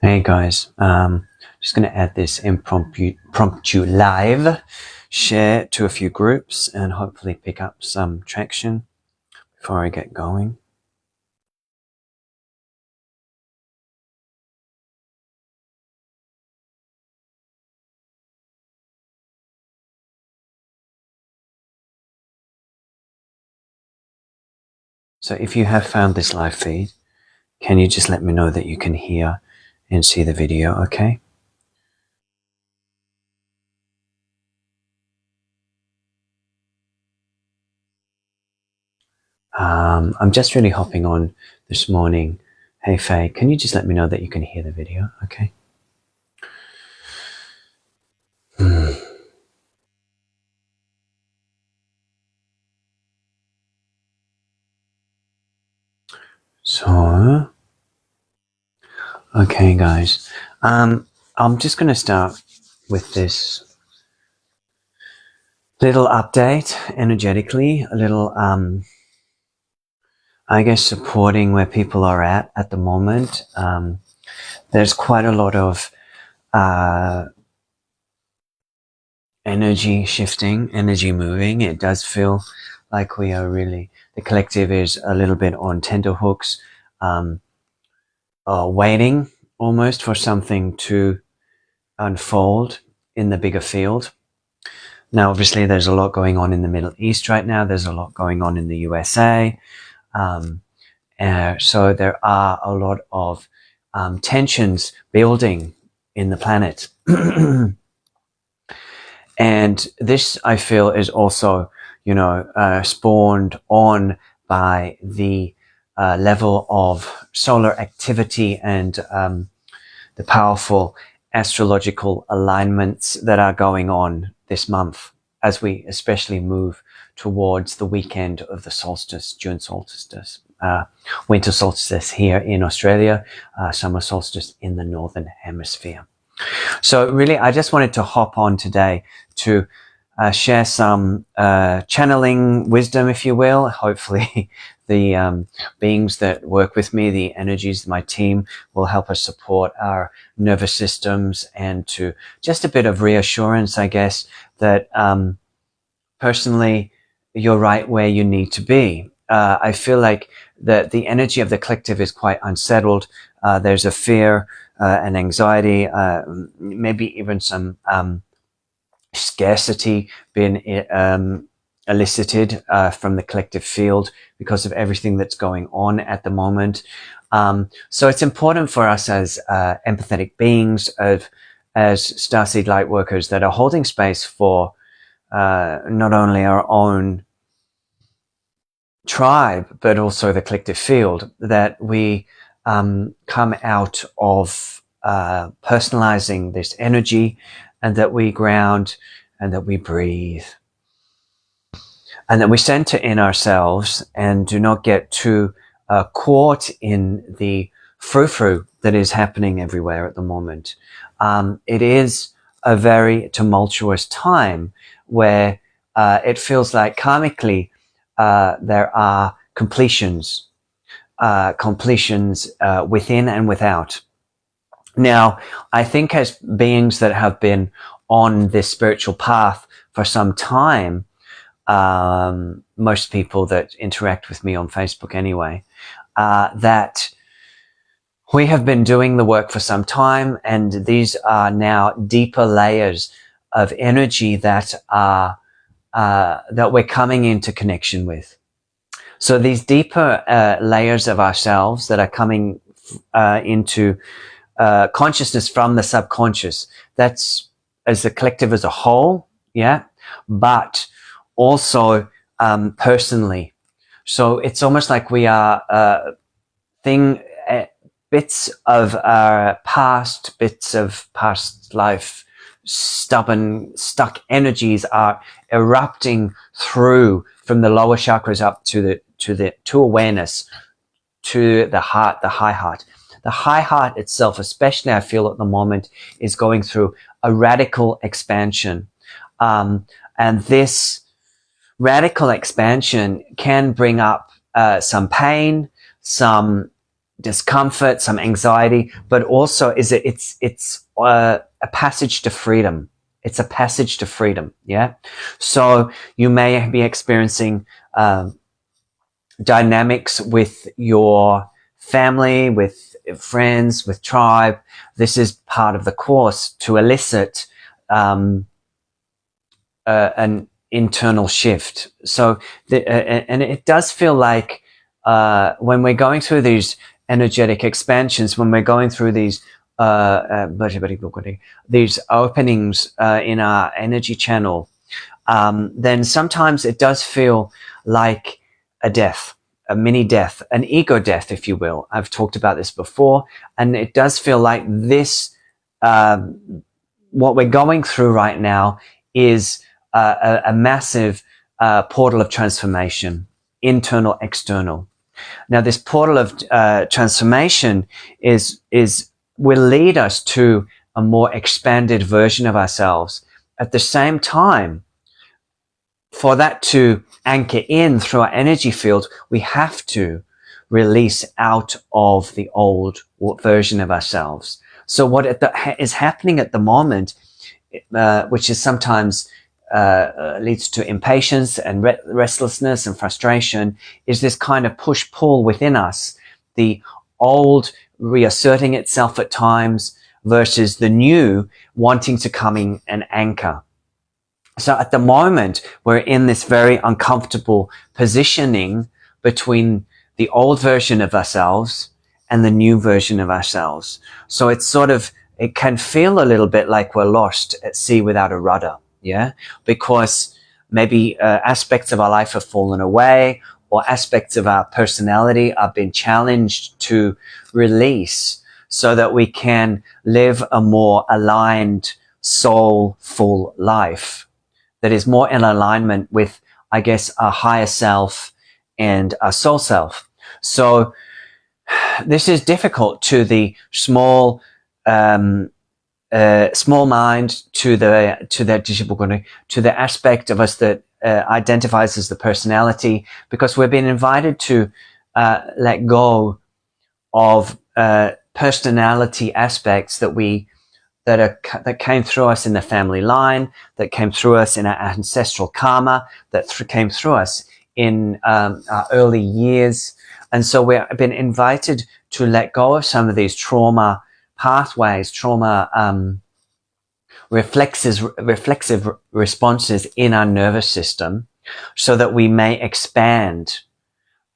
Hey guys, just going to add this impromptu live share to a few groups and hopefully pick up some traction before I get going. So if you have found this live feed, can you just let me know that you can hear and see the video, okay? I'm just really hopping on this morning. Hey Faye, can you just let me know that you can hear the video, okay? So, okay guys, I'm just going to start with this little update energetically, a little, I guess, supporting where people are at the moment. There's quite a lot of energy shifting, energy moving. It does feel like we are really, the collective is a little bit on tenterhooks, waiting almost for something to unfold in the bigger field. Now, obviously, there's a lot going on in the Middle East right now. There's a lot going on in the USA. So there are a lot of tensions building in the planet. And this, I feel, is also, spawned on by the level of solar activity and the powerful astrological alignments that are going on this month as we especially move towards the weekend of the solstice, June solstice, winter solstice here in Australia, summer solstice in the Northern Hemisphere. So really, I just wanted to hop on today to share some channeling wisdom, if you will. Hopefully the beings that work with me, the energies, my team, will help us support our nervous systems and to just a bit of reassurance, I guess, that personally, you're right where you need to be. I feel like the energy of the collective is quite unsettled. There's a fear, and anxiety, maybe even some scarcity being elicited from the collective field because of everything that's going on at the moment. So it's important for us as empathetic beings, as starseed light workers, that are holding space for not only our own tribe, but also the collective field, that we come out of personalizing this energy, and that we ground, and that we breathe, and that we center in ourselves and do not get too caught in the frou-frou that is happening everywhere at the moment. It is a very tumultuous time where it feels like karmically there are completions within and without. Now, I think as beings that have been on this spiritual path for some time, most people that interact with me on Facebook anyway, that we have been doing the work for some time, and these are now deeper layers of energy that are that we're coming into connection with. So these deeper layers of ourselves that are coming into consciousness from the subconscious, that's as a collective as a whole, yeah, but also personally. So it's almost like we are bits of our past, bits of past life, stuck energies are erupting through from the lower chakras up to awareness, to the heart, the high heart. The high heart itself, especially I feel at the moment, is going through a radical expansion. And this radical expansion can bring up some pain, some discomfort, some anxiety, but also it's a passage to freedom. It's a passage to freedom. Yeah. So you may be experiencing dynamics with your family, with friends, with tribe. This is part of the course to elicit an internal shift. So, and it does feel like when we're going through these energetic expansions, when we're going through these openings in our energy channel, then sometimes it does feel like a death, a mini death, an ego death, if you will. I've talked about this before, and it does feel like this, what we're going through right now is a massive portal of transformation, internal, external. Now, this portal of transformation will lead us to a more expanded version of ourselves. At the same time, for that to anchor in through our energy field, we have to release out of the old version of ourselves. So what is happening at the moment, which is sometimes leads to impatience and restlessness and frustration, is this kind of push-pull within us, the old reasserting itself at times versus the new wanting to come in and anchor. So at the moment, we're in this very uncomfortable positioning between the old version of ourselves and the new version of ourselves. So it's sort of, it can feel a little bit like we're lost at sea without a rudder. Yeah, because maybe aspects of our life have fallen away, or aspects of our personality have been challenged to release so that we can live a more aligned, soulful life that is more in alignment with, I guess, our higher self and our soul self. So this is difficult to the small mind, to the aspect of us that identifies as the personality, because we've been invited to let go of personality aspects that came through us in the family line, that came through us in our ancestral karma, that came through us in our early years. And so we've been invited to let go of some of these trauma pathways, trauma reflexive responses in our nervous system, so that we may expand.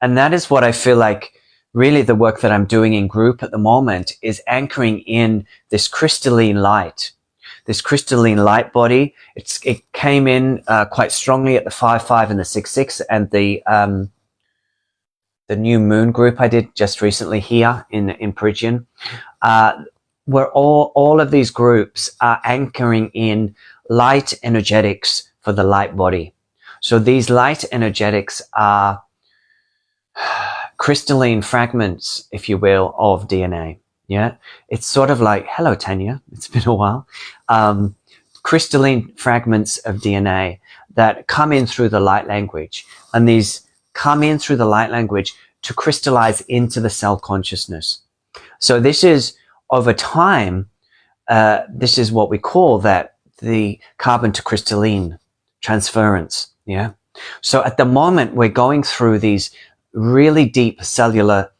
And that is what I feel like really the work that I'm doing in group at the moment is anchoring in this crystalline light body. It came in quite strongly at the 5-5 and the 6-6 and the new moon group I did just recently here in Perigian. Where all of these groups are anchoring in light energetics for the light body. So these light energetics are crystalline fragments, if you will, of DNA. Yeah, it's sort of like, hello, Tanya, it's been a while. Crystalline fragments of DNA that come in through the light language, and these come in through the light language to crystallize into the cell consciousness. So this is, over time, this is what we call the carbon to crystalline transference. Yeah. So at the moment, we're going through these really deep cellular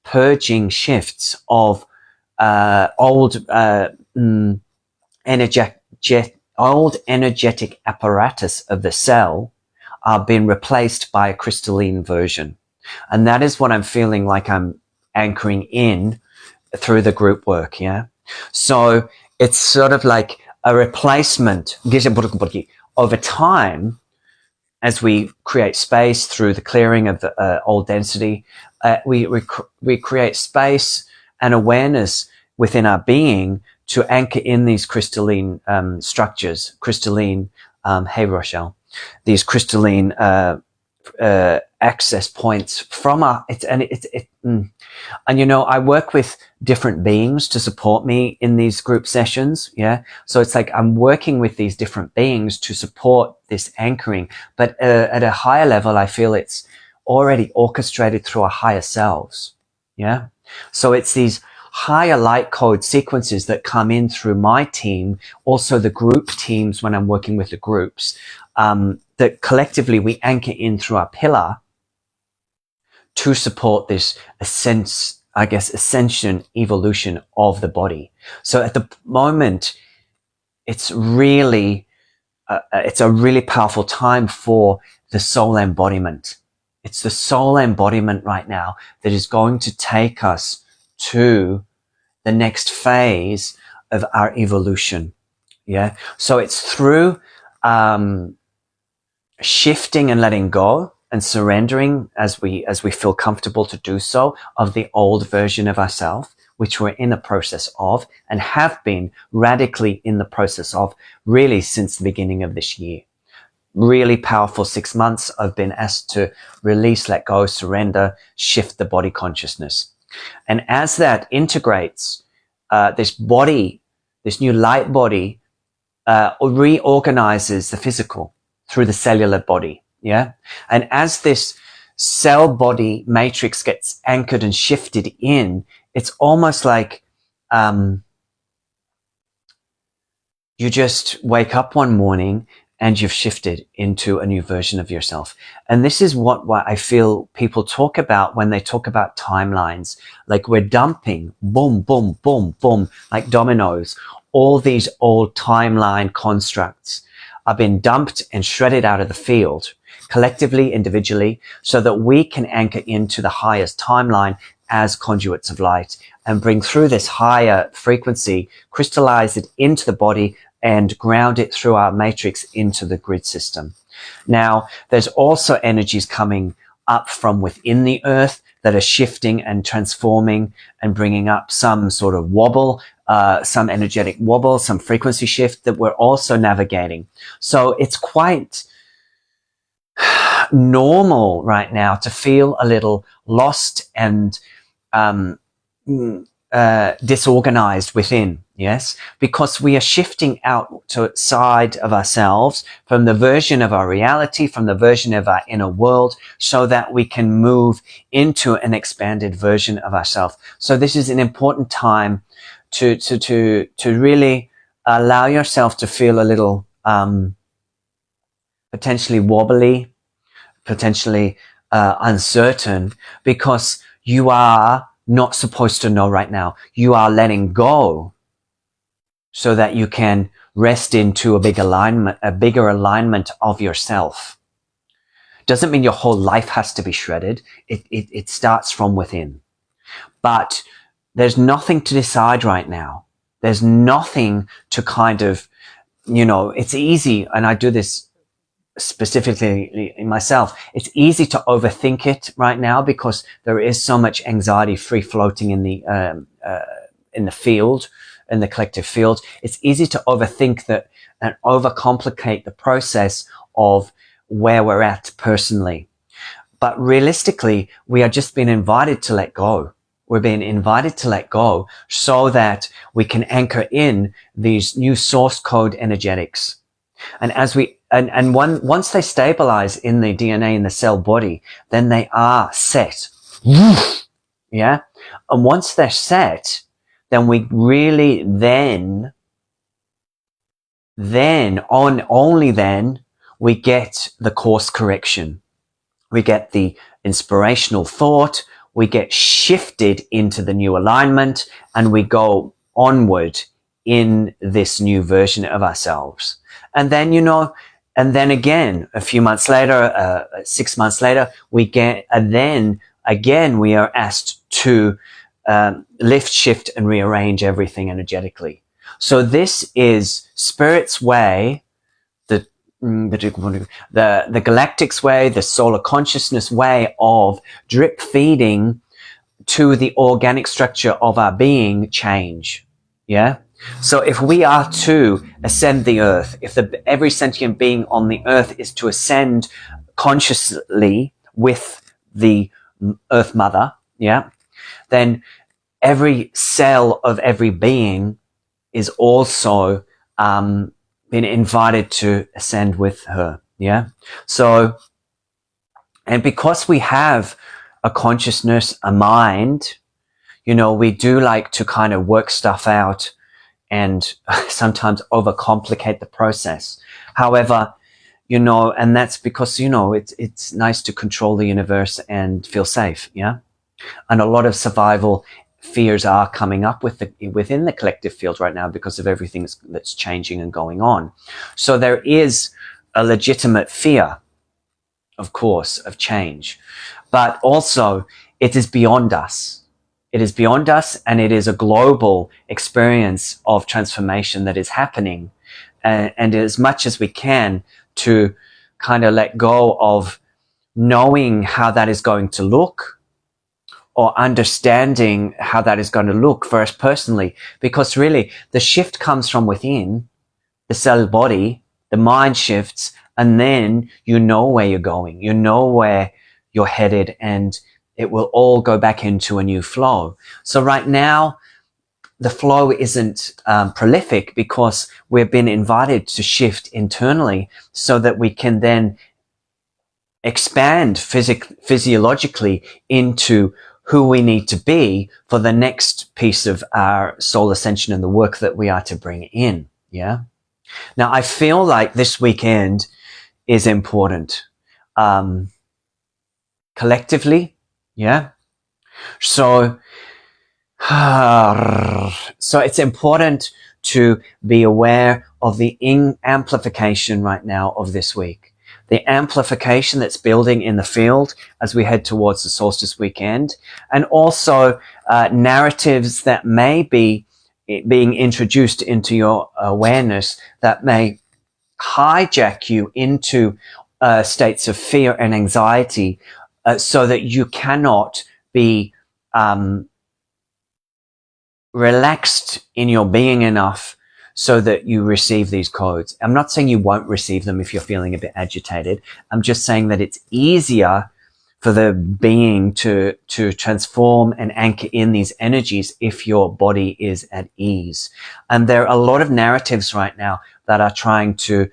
purging shifts of old energetic apparatus of the cell are being replaced by a crystalline version. And that is what I'm feeling like I'm anchoring in through the group work. Yeah. So it's sort of like a replacement over time. As we create space through the clearing of the old density, we create space and awareness within our being to anchor in these crystalline structures, crystalline, hey Rochelle, these crystalline access points from our. And you know, I work with different beings to support me in these group sessions. Yeah. So it's like I'm working with these different beings to support this anchoring. But at a higher level, I feel it's already orchestrated through our higher selves. Yeah. So it's these higher light code sequences that come in through my team, also the group teams when I'm working with the groups, that collectively we anchor in through our pillar to support this ascension, evolution of the body. So at the moment, it's really, it's a really powerful time for the soul embodiment. It's the soul embodiment right now that is going to take us to the next phase of our evolution. Yeah. So it's through, shifting and letting go and surrendering as we feel comfortable to do so of the old version of ourselves, which we're in the process of and have been radically in the process of really since the beginning of this year. Really powerful 6 months. I've been asked to release, let go, surrender, shift the body consciousness. And as that integrates, this body, this new light body, reorganizes the physical through the cellular body. Yeah. And as this cell body matrix gets anchored and shifted in, it's almost like, you just wake up one morning and you've shifted into a new version of yourself. And this is what I feel people talk about when they talk about timelines. Like we're dumping, boom, boom, boom, boom, like dominoes. All these old timeline constructs are being dumped and shredded out of the field, collectively, individually, so that we can anchor into the highest timeline as conduits of light and bring through this higher frequency, crystallize it into the body and ground it through our matrix into the grid system. Now, there's also energies coming up from within the earth that are shifting and transforming and bringing up some sort of wobble, some energetic wobble, some frequency shift that we're also navigating. So it's quite normal right now to feel a little lost and disorganized within. Yes, because we are shifting out to side of ourselves from the version of our reality, from the version of our inner world, so that we can move into an expanded version of ourselves. So this is an important time to really allow yourself to feel a little potentially wobbly, potentially uncertain, because you are not supposed to know right now. You are letting go so that you can rest into a bigger alignment of yourself. Doesn't mean your whole life has to be shredded. It starts from within. But there's nothing to decide right now. There's nothing to kind of, it's easy, and I do this specifically in myself. It's easy to overthink it right now because there is so much anxiety free floating in the field, in the collective field. It's easy to overthink that and overcomplicate the process of where we're at personally. But realistically, we are just being invited to let go. We're being invited to let go so that we can anchor in these new source code energetics. And as we, once they stabilize in the DNA in the cell body, then they are set. Yeah. And once they're set, then we really only then we get the course correction. We get the inspirational thought. We get shifted into the new alignment and we go onward in this new version of ourselves. And then, and then again, a few months later, 6 months later, we get, and then again, we are asked to lift, shift, and rearrange everything energetically. So this is Spirit's way, the galactic's way, the solar consciousness way of drip feeding to the organic structure of our being change. Yeah. So if we are to ascend the earth, if every sentient being on the earth is to ascend consciously with the earth mother, yeah, then every cell of every being is also been invited to ascend with her. Yeah. So, and because we have a consciousness, a mind, we do like to kind of work stuff out and sometimes overcomplicate the process. However, and that's because, it's nice to control the universe and feel safe. Yeah. And a lot of survival fears are coming up within the collective field right now because of everything that's changing and going on. So there is a legitimate fear, of course, of change, but also it is beyond us. It is beyond us, and it is a global experience of transformation that is happening. And as much as we can to kind of let go of knowing how that is going to look, or understanding how that is going to look for us personally, because really the shift comes from within the cell body, the mind shifts, and then you know where you're going, you know where you're headed, and it will all go back into a new flow. So right now, the flow isn't prolific because we've been invited to shift internally so that we can then expand physiologically into who we need to be for the next piece of our soul ascension and the work that we are to bring in. Yeah. Now, I feel like this weekend is important collectively. Yeah. So it's important to be aware of the amplification right now of this week. The amplification that's building in the field as we head towards the solstice weekend, and also narratives that may be being introduced into your awareness that may hijack you into states of fear and anxiety so that you cannot be relaxed in your being enough so that you receive these codes. I'm not saying you won't receive them if you're feeling a bit agitated. I'm just saying that it's easier for the being to transform and anchor in these energies if your body is at ease. And there are a lot of narratives right now that are trying to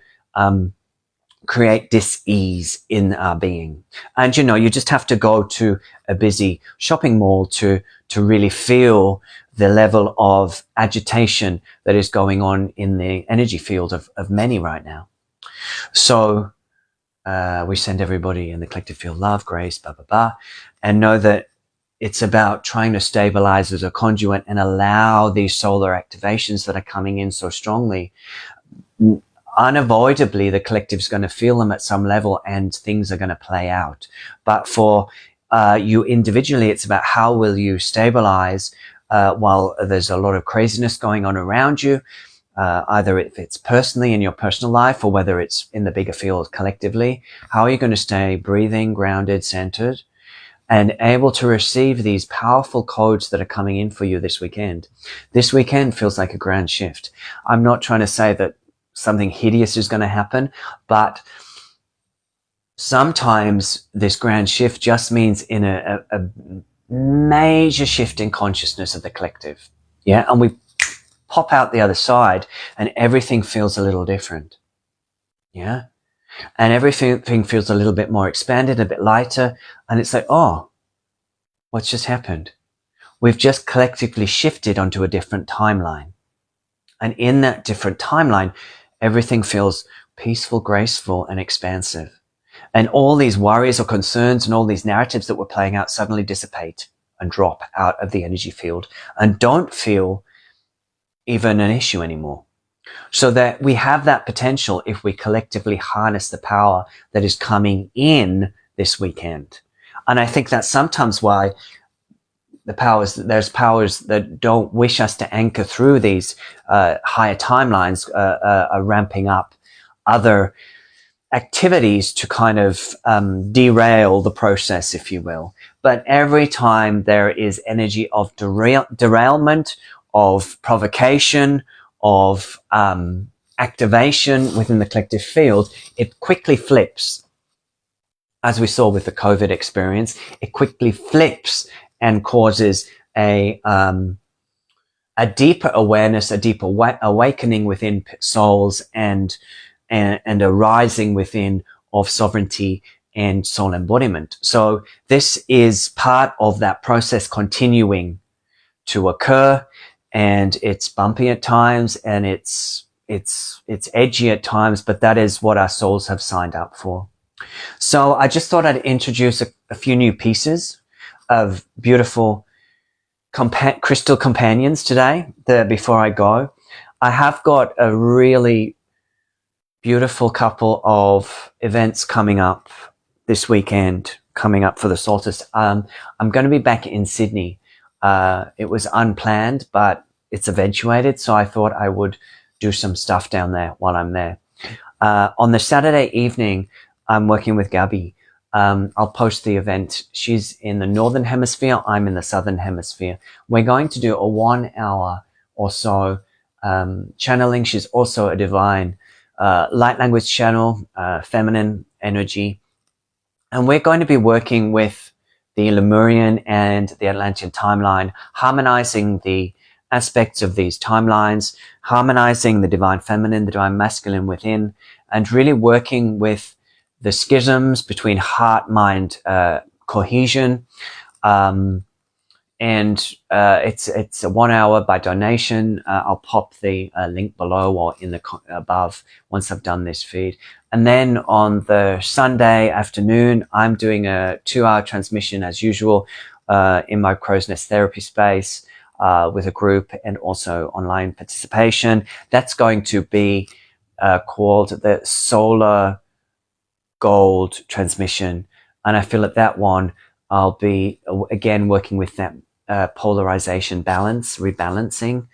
create dis-ease in our being. And you just have to go to a busy shopping mall to really feel the level of agitation that is going on in the energy field of many right now. So we send everybody in the collective field love, grace, blah, blah, blah, and know that it's about trying to stabilize as a conduit and allow these solar activations that are coming in so strongly. Unavoidably, the collective's going to feel them at some level and things are going to play out. But for you individually, it's about how will you stabilize while there's a lot of craziness going on around you, either if it's personally in your personal life or whether it's in the bigger field collectively. How are you going to stay breathing, grounded, centered, and able to receive these powerful codes that are coming in for you this weekend? This weekend feels like a grand shift. I'm not trying to say that something hideous is going to happen, but sometimes this grand shift just means in a major shift in consciousness of the collective. Yeah. And we pop out the other side and everything feels a little different. Yeah. And everything feels a little bit more expanded, a bit lighter. And it's like, oh, what's just happened? We've just collectively shifted onto a different timeline. And in that different timeline, everything feels peaceful, graceful, and expansive. And all these worries or concerns and all these narratives that were playing out suddenly dissipate and drop out of the energy field and don't feel even an issue anymore. So that we have that potential if we collectively harness the power that is coming in this weekend. And I think that's sometimes why there's powers that don't wish us to anchor through these higher timelines, are ramping up other activities to kind of derail the process, if you will. But every time there is energy of derailment, of provocation, of activation within the collective field, it quickly flips. As we saw with the COVID experience, it quickly flips and causes a deeper awareness, a deeper awakening within souls and a rising within of sovereignty and soul embodiment. So this is part of that process continuing to occur, and it's bumpy at times, and it's edgy at times, but that is what our souls have signed up for. So I just thought I'd introduce a few new pieces of beautiful crystal companions today. Before I go, I have got a really beautiful couple of events coming up this weekend, coming up for the solstice. I'm going to be back in Sydney. It was unplanned, but it's eventuated, so I thought I would do some stuff down there while I'm there. On the Saturday evening, I'm working with Gaby. I'll post the event. She's in the Northern Hemisphere. I'm in the Southern Hemisphere. We're going to do a 1 hour or so channeling. She's also a divine light language channel, feminine energy. And we're going to be working with the Lemurian and the Atlantean timeline, harmonizing the aspects of these timelines, harmonizing the divine feminine, the divine masculine within, and really working with the schisms between heart-mind cohesion. It's a 1 hour by donation. I'll pop the link below or in the above once I've done this feed. And then on the Sunday afternoon, I'm doing a 2 hour transmission as usual in my Crow's Nest therapy space with a group and also online participation. That's going to be called the Solar Gold Transmission. And I feel at that one, I'll be again working with that polarization balance, rebalancing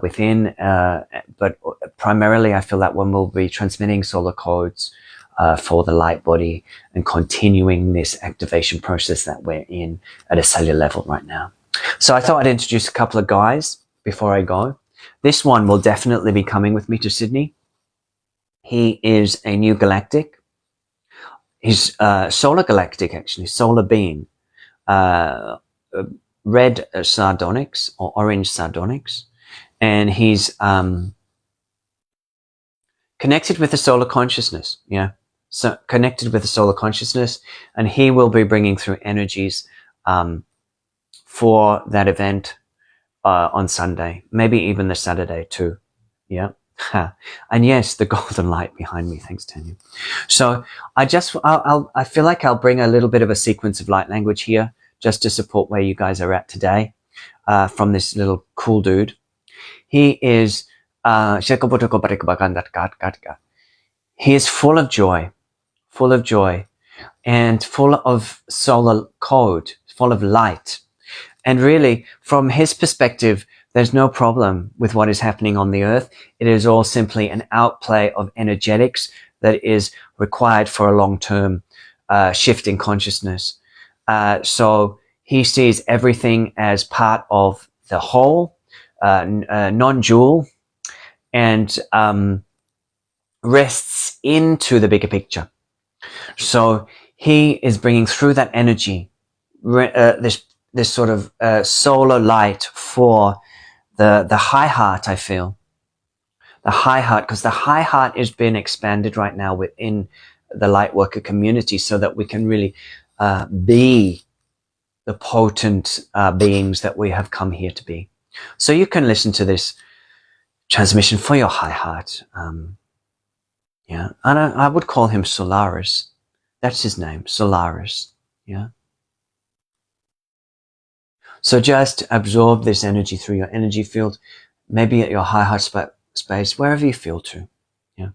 within, but primarily I feel that one will be transmitting solar codes for the light body and continuing this activation process that we're in at a cellular level right now. So I thought I'd introduce a couple of guys before I go. This one will definitely be coming with me to Sydney. He is a new galactic. He's solar galactic, actually, solar being. Red sardonyx or orange sardonyx, and he's connected with the solar consciousness. Yeah, so connected with the solar consciousness, and he will be bringing through energies for that event on Sunday, maybe even the Saturday too. Yeah. And yes, the golden light behind me. Thanks, Tanya. So I feel like I'll bring a little bit of a sequence of light language here just to support where you guys are at today from this little cool dude. He is he is full of joy, and full of solar code, full of light. And really, from his perspective, there's no problem with what is happening on the earth. It is all simply an outplay of energetics that is required for a long-term shift in consciousness. So he sees everything as part of the whole, non-dual, and rests into the bigger picture. So he is bringing through that energy, this sort of solar light for the high heart. I feel the high heart, because the high heart is being expanded right now within the light worker community, so that we can really be the potent beings that we have come here to be. So you can listen to this transmission for your high heart. Yeah, and I would call him Solaris. That's his name, Solaris. Yeah. So just absorb this energy through your energy field, maybe at your high heart space, wherever you feel to. Yeah.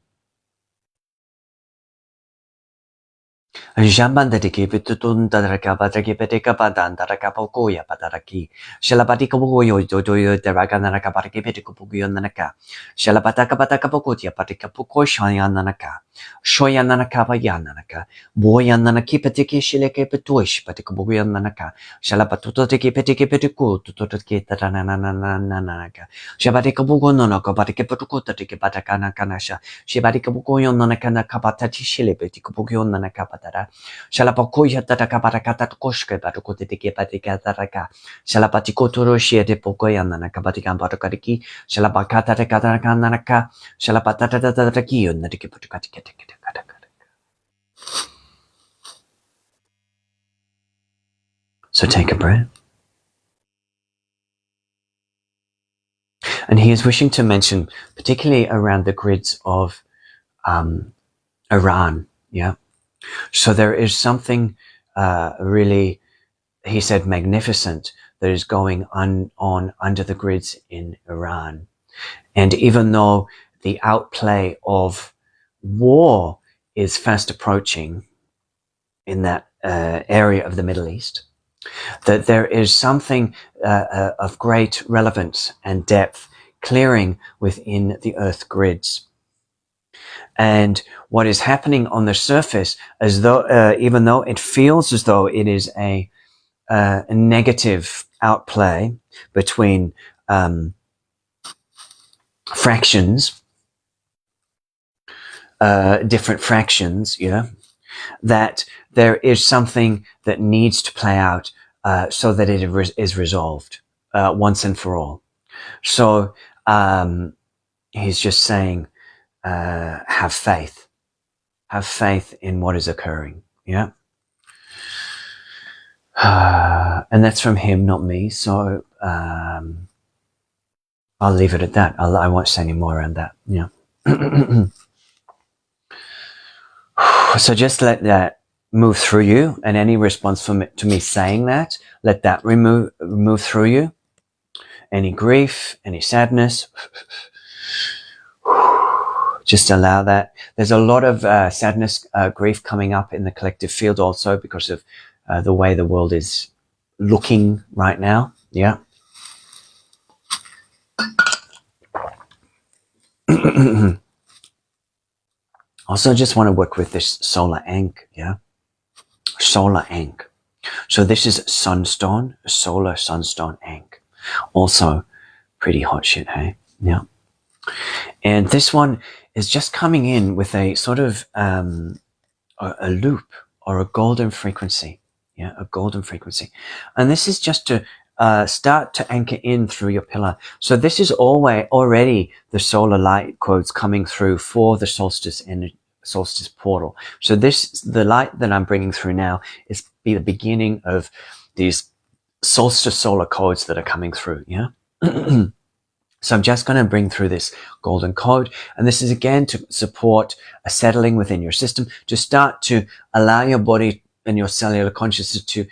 Jambandariki pitutun darakabadaki petikapadan darakapokoya padaraki. Shalabadikaboyo dodoyo daraganarakabaraki petikupuguyo nanaka. Shalabadakabadakapokotia patikapoko shayananaka. Shoyananakaba yananaka. Boyananaki petiki shileke petuish patikabuguyo nanaka. Shalapatutotiki petiki petiku tutotiki tarananananaka. Shabadikabugo nonaka batikapatukuta tiki patakanakanasha. Shibadikabugoyo nanakana kabatati shilebetikubuguyo nanaka. Shalapakoya tatakabarakata koshke batukotiki patikataraka. Shalapatiko shia de pokoyana kabatikan batukariki. Shalapakata katarakanaka. Shalapataki unatiki patukati. So take a breath. And he is wishing to mention, particularly around the grids of Iran. Yeah. So there is something really, he said, magnificent that is going on under the grids in Iran. And even though the outplay of war is fast approaching in that area of the Middle East, that there is something of great relevance and depth clearing within the Earth grids. And what is happening on the surface, as though even though it feels as though it is a negative outplay between fractions, different fractions, yeah, that there is something that needs to play out so that it is resolved once and for all. So he's just saying, have faith in what is occurring. Yeah. And that's from him, not me. So I'll leave it at that. I won't say any more around that. Yeah. So just let that move through you, and any response to me saying that, let that move through you. Any grief, any sadness, just allow that. There's a lot of sadness, grief coming up in the collective field also because of the way the world is looking right now. Yeah. Also just want to work with this solar ankh. Yeah. Solar ankh. So this is sunstone, solar sunstone ankh. Also pretty hot shit, hey? Yeah. And this one is just coming in with a sort of a loop or a golden frequency. Yeah, a golden frequency. And this is just to start to anchor in through your pillar. So this is already the solar light codes coming through for the solstice portal. So the light that I'm bringing through now is the beginning of these solstice solar codes that are coming through. Yeah. So I'm just going to bring through this golden code. And this is again to support a settling within your system, to start to allow your body and your cellular consciousness to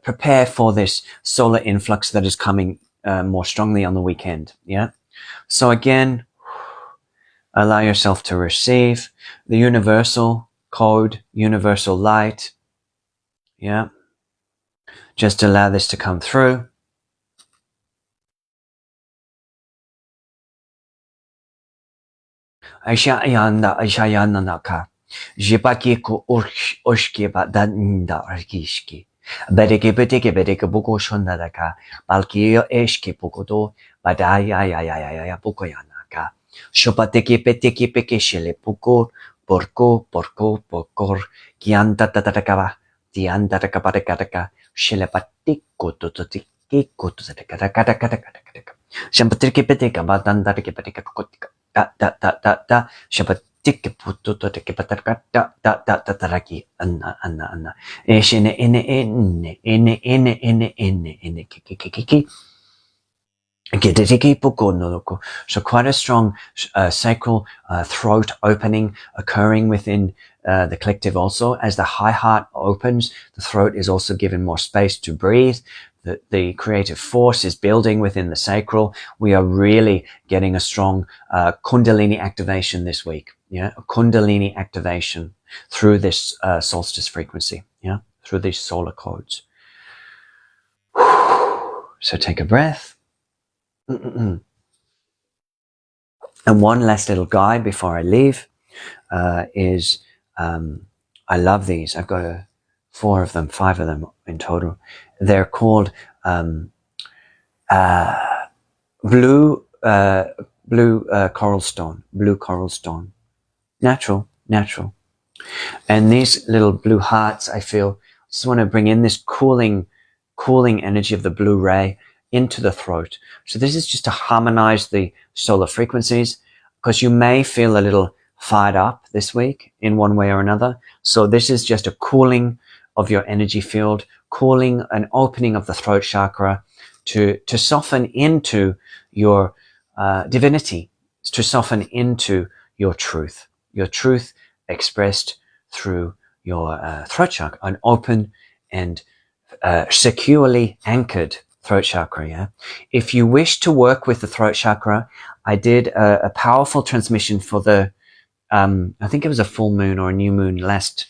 prepare for this solar influx that is coming more strongly on the weekend. Yeah. So again, allow yourself to receive the universal code, universal light. Yeah. Just allow this to come through. Aishayana naka. Jipaki ko oshki ba danda arkishki. Bedeke buko shondadaka. Balki eshki pukodo badaya ya pukoyanaka. Shopateki peteki pekeshele puko porkor kianta tatakava. Dianta takapatakataka. Shelepatiko totiki kototakataka. Shampatriki peteka badandaki peteka kotika. Da shapatik puto to take pataka da taraki anna eshene ene kiki so quite a strong sacral throat opening occurring within the collective also. As the high heart opens, the throat is also given more space to breathe. The creative force is building within the sacral. We are really getting a strong kundalini activation this week. Yeah, a kundalini activation through this solstice frequency. Yeah, through these solar codes. So take a breath. And one last little guide before I leave is I love these. I've got 5 of them in total. They're called blue coral stone, natural. And these little blue hearts, I feel, just want to bring in this cooling energy of the blue ray into the throat. So this is just to harmonize the solar frequencies, because you may feel a little fired up this week in one way or another. So this is just a cooling of your energy field, cooling and opening of the throat chakra to soften into your divinity, to soften into your truth expressed through your throat chakra, an open and securely anchored throat chakra. Yeah. If you wish to work with the throat chakra, I did a powerful transmission for the, I think it was a full moon or a new moon last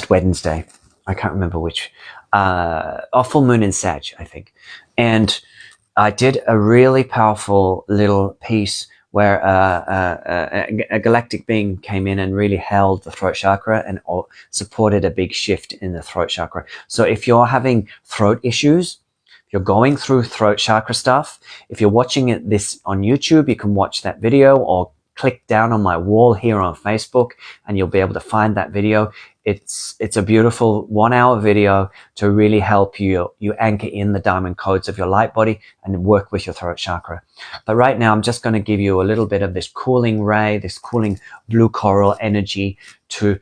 Wednesday. I can't remember which. A full moon in Sag, I think. And I did a really powerful little piece where a galactic being came in and really held the throat chakra and supported a big shift in the throat chakra. So if you're having throat issues, if you're going through throat chakra stuff, if you're watching this on YouTube, you can watch that video or click down on my wall here on Facebook and you'll be able to find that video. It's a beautiful 1 hour video to really help you anchor in the diamond codes of your light body and work with your throat chakra. But right now, I'm just going to give you a little bit of this cooling ray, this cooling blue coral energy to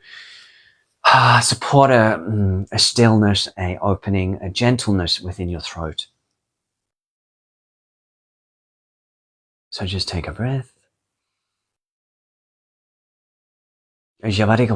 support a stillness, a opening, a gentleness within your throat. So just take a breath. Jibari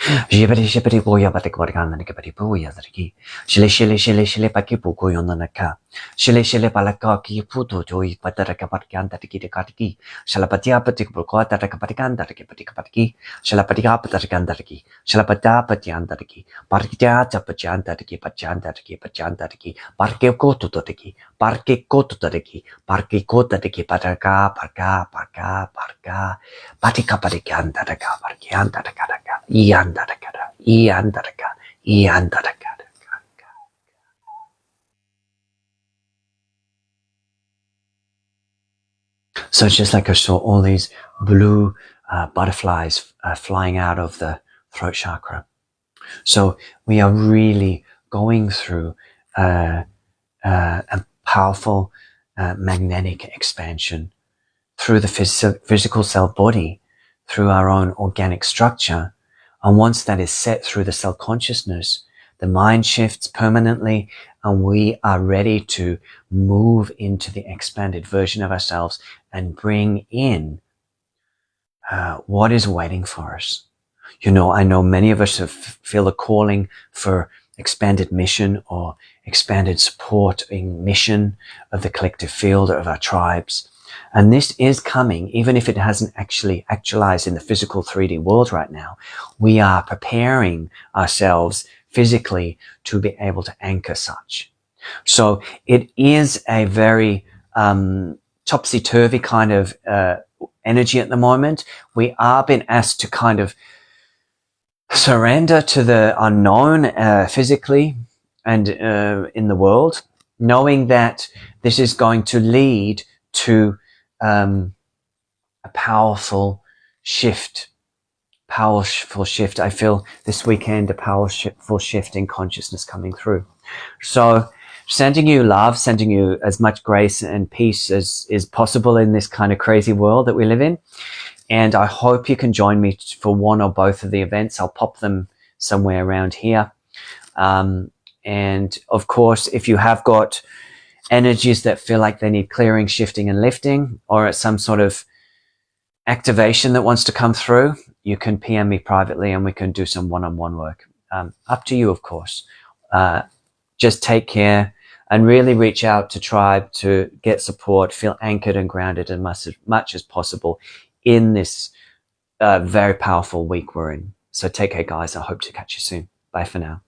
jibari boya batik wargana nikabari boya zargi. Shile shile shile shile paki buko yonanaka. Shile shile palaka ki puto joy pataraka parkanta tiki katiki. Shalapatia patik buko taraka patikanda tiki patikapatiki. Shalapatia patakanda tiki. Shalapata patianda tiki. Parkia tapachanta tiki pachanta tiki pachanta tiki. Parke koto tiki. Parke koto tiki. Parke kota tiki pataka parka parka parka. Patika patikanda taka parkianta taka. So it's just like I saw all these blue butterflies flying out of the throat chakra. So we are really going through a powerful magnetic expansion through the physical cell body, through our own organic structure. And once that is set through the cell consciousness, the mind shifts permanently and we are ready to move into the expanded version of ourselves and bring in what is waiting for us. You know, I know many of us feel a calling for expanded mission or expanded supporting mission of the collective field of our tribes. And this is coming, even if it hasn't actually actualized in the physical 3D world right now. We are preparing ourselves physically to be able to anchor such. So it is a very topsy-turvy kind of energy at the moment. We are being asked to kind of surrender to the unknown physically and in the world, knowing that this is going to lead to a powerful shift. I feel this weekend a powerful shift in consciousness coming through. So sending you love, sending you as much grace and peace as is possible in this kind of crazy world that we live in. And I hope you can join me for one or both of the events. I'll pop them somewhere around here. And of course, if you have got energies that feel like they need clearing, shifting and lifting, or some sort of activation that wants to come through, you can PM me privately and we can do some one-on-one work. Up to you, of course. Just take care and really reach out to Tribe to get support, feel anchored and grounded as much as possible in this very powerful week we're in. So take care, guys. I hope to catch you soon. Bye for now.